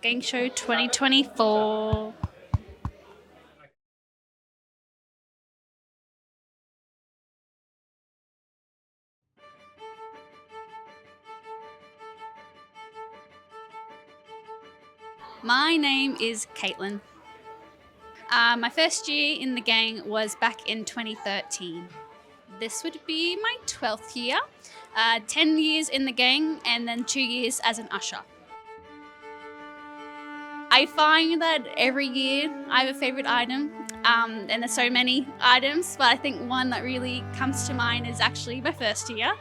Gang Show 2024. My name is Caitlyn. My first year in the gang was back in 2013. This would be my 12th year, 10 years in the gang, and then 2 years as an usher. I find that every year I have a favourite item, and there's so many items, but I think one that really comes to mind is actually my first year,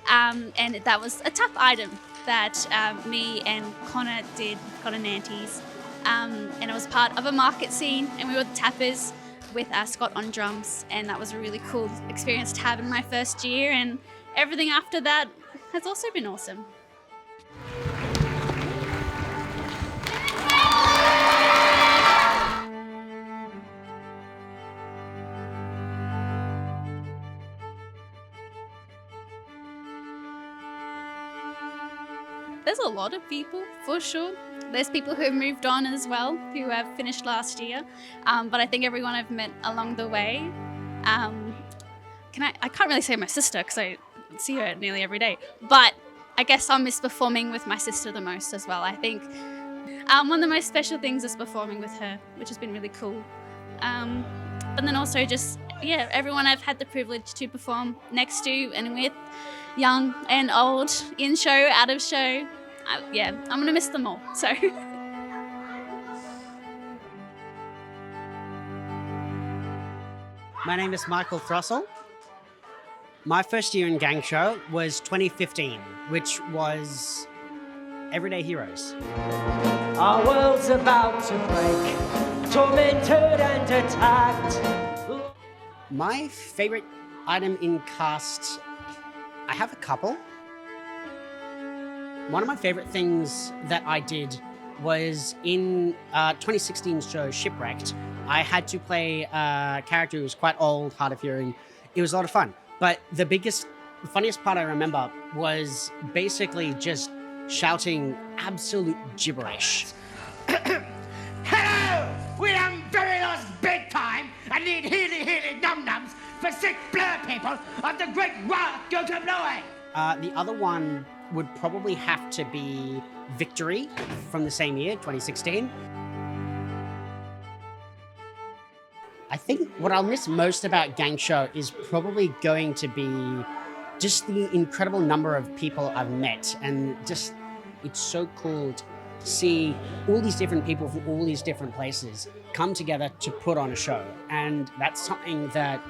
and that was a tap item that me and Connor did, Connor Nantes, and it was part of a market scene, and we were the tappers with Scott on drums, and that was a really cool experience to have in my first year, and everything after that has also been awesome. There's a lot of people, for sure. There's people who have moved on as well, who have finished last year. But I think everyone I've met along the way. I can't really say my sister because I see her nearly every day. But I guess I'll miss performing with my sister the most as well. I think one of the most special things is performing with her, which has been really cool. But then also just, everyone I've had the privilege to perform next to and with, young and old, in show, out of show. I'm going to miss them all, so. My name is Michael Thrussell. My first year in Gang Show was 2015, which was Everyday Heroes. Our world's about to break, tormented and attacked. My favorite item in cast, I have a couple. One of my favorite things that I did was in 2016's show Shipwrecked. I had to play a character who was quite old, hard of hearing. It was a lot of fun. But the funniest part I remember was basically just shouting absolute gibberish. Hello! We done very lost big time and need healy num-nums for sick blur people of the great rock Gotamnoe. The other one would probably have to be Victory from the same year, 2016. I think what I'll miss most about Gang Show is probably going to be just the incredible number of people I've met, and just, it's so cool to see all these different people from all these different places come together to put on a show. And that's something that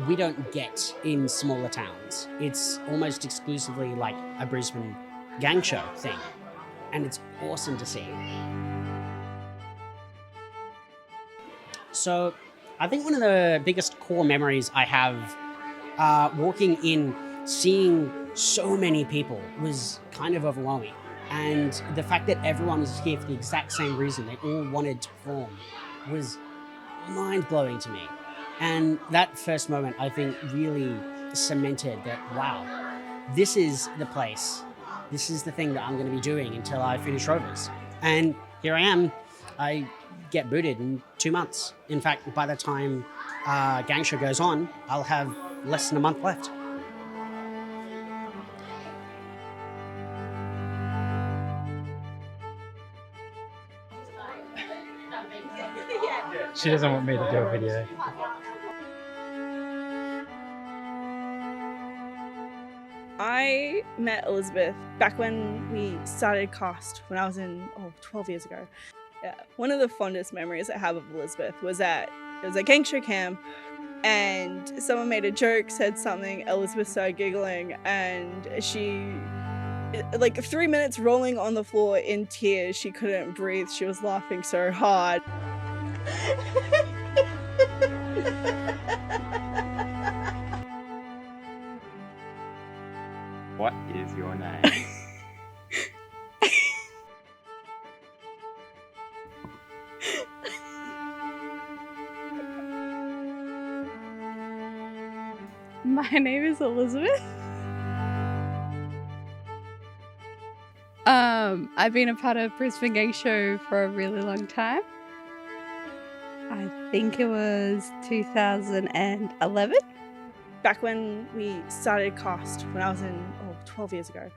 we don't get in smaller towns. It's almost exclusively like a Brisbane Gang Show thing. And it's awesome to see. So I think one of the biggest core memories I have walking in, seeing so many people was kind of overwhelming. And the fact that everyone was here for the exact same reason, they all wanted to perform, was mind-blowing to me. And that first moment, I think, really cemented that, wow, this is the place. This is the thing that I'm going to be doing until I finish Rovers. And here I am. I get booted in 2 months. In fact, by the time Gang Show goes on, I'll have less than a month left. She doesn't want me to do a video. I met Elizabeth back when we started cast when I was 12 years ago. Yeah. One of the fondest memories I have of Elizabeth was it was a Gang Show camp, and someone made a joke, said something, Elizabeth started giggling, and she, like 3 minutes rolling on the floor in tears, she couldn't breathe, she was laughing so hard. What is your name? My name is Elizabeth. I've been a part of Brisbane Gang Show for a really long time. I think it was 2011. Back when we started Cost, when I was in 12 years ago.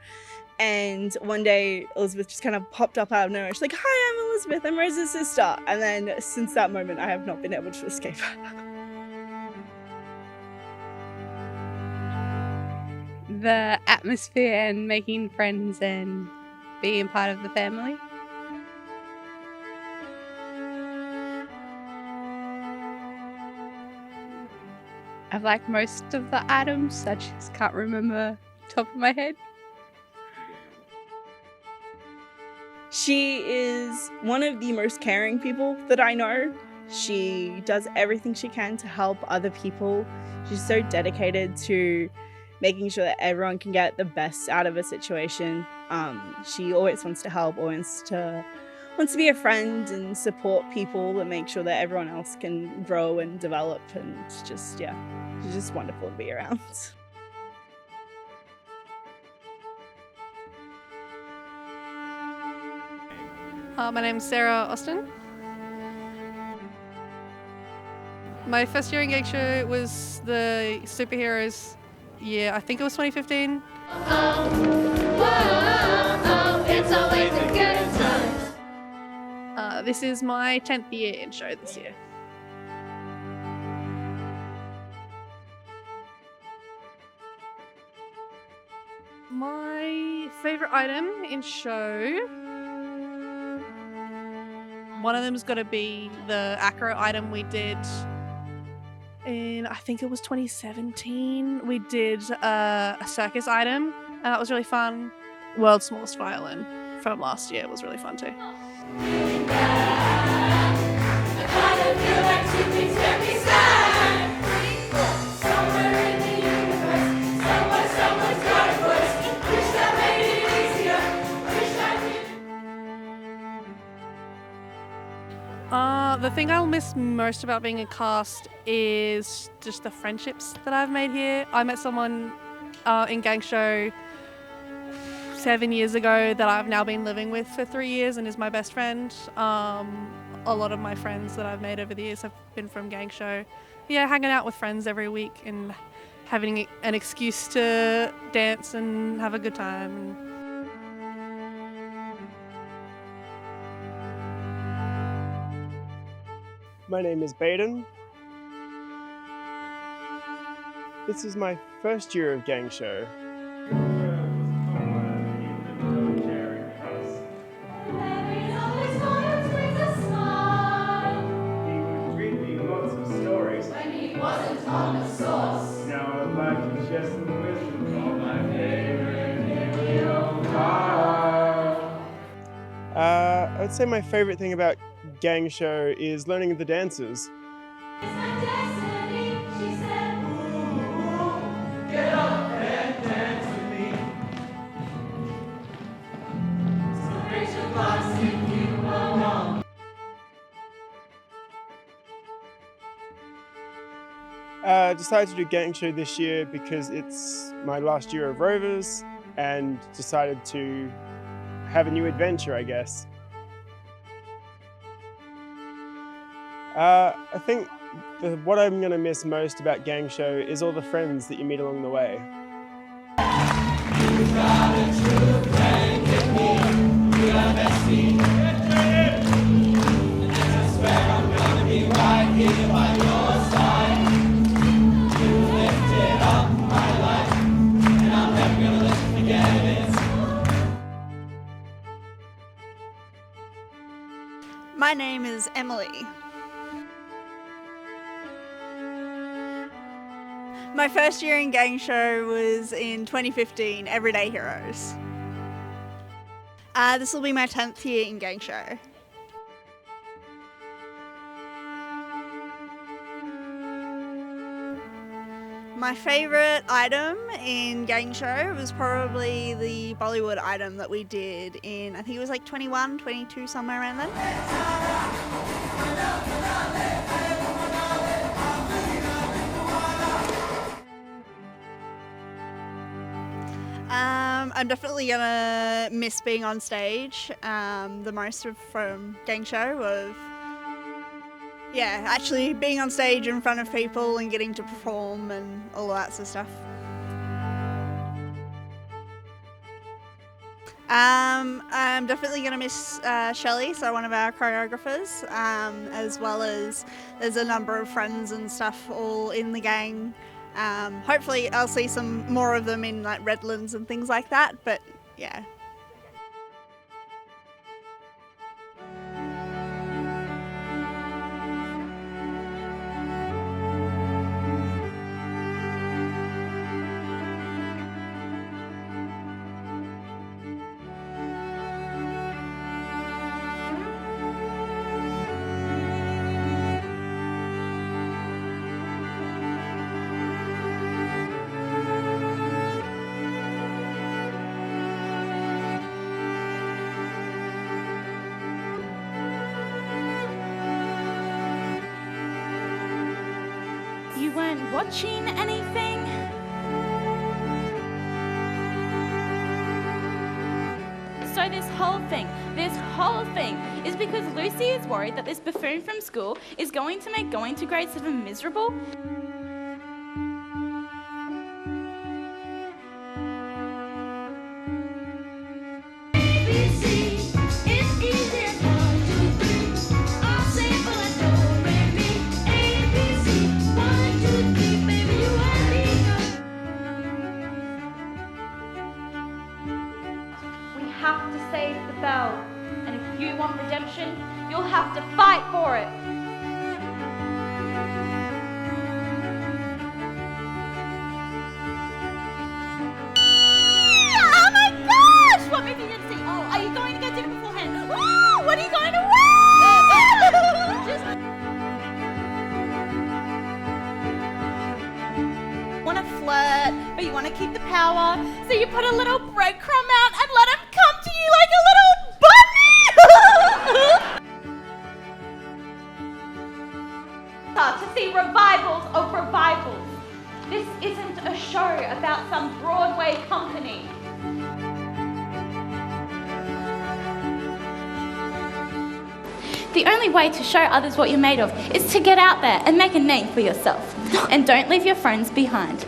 And one day Elizabeth just kind of popped up out of nowhere. She's like, "Hi, I'm Elizabeth. I'm Rose's sister." And then since that moment, I have not been able to escape her. The atmosphere and making friends and being part of the family. I like most of the items. I just can't remember top of my head. She is one of the most caring people that I know. She does everything she can to help other people. She's so dedicated to making sure that everyone can get the best out of a situation. She always wants to help, always wants to be a friend and support people and make sure that everyone else can grow and develop, and just, yeah, she's just wonderful to be around. My name's Sarah Austin. My first year in Geek Show was the superheroes year. I think it was 2015. It's always a good time. This is my 10th year in show this year. My favourite item in show, one of them's got to be the acro item we did in, I think it was 2017. We did a circus item, and that was really fun. World's Smallest Violin from last year was really fun too. The thing I'll miss most about being a cast is just the friendships that I've made here. I met someone in Gang Show 7 years ago that I've now been living with for 3 years and is my best friend. A lot of my friends that I've made over the years have been from Gang Show. Yeah, hanging out with friends every week and having an excuse to dance and have a good time. My name is Benen. This is my first year of Gang Show. I'd say my favorite thing about Gang Show is learning the dances. I decided to do Gang Show this year because it's my last year of Rovers and decided to have a new adventure, I guess. I think what I'm going to miss most about Gang Show is all the friends that you meet along the way. My name is Emily. My first year in Gang Show was in 2015, Everyday Heroes. This will be my 10th year in Gang Show. My favourite item in Gang Show was probably the Bollywood item that we did in, I think it was like 21, 22, somewhere around then. I'm definitely gonna miss being on stage. The most from Gang Show of actually being on stage in front of people and getting to perform and all that sort of stuff. I'm definitely going to miss Shelley, so one of our choreographers, as well as there's a number of friends and stuff all in the gang. Hopefully I'll see some more of them in like Redlands and things like that, but yeah. You weren't watching anything? So this whole thing is because Lucy is worried that this buffoon from school is going to make going to grade 7 miserable. Have to save the bell, and if you want redemption, you'll have to fight for it. Oh my gosh! What movie did you see? Oh, are you going to get dinner beforehand? Ooh, what are you going to wear? Want to flirt, but you want to keep the power, so you put a little breadcrumb out and let him come to you like a little bunny. To see revivals of revivals. This isn't a show about some Broadway company. The only way to show others what you're made of is to get out there and make a name for yourself. And don't leave your friends behind.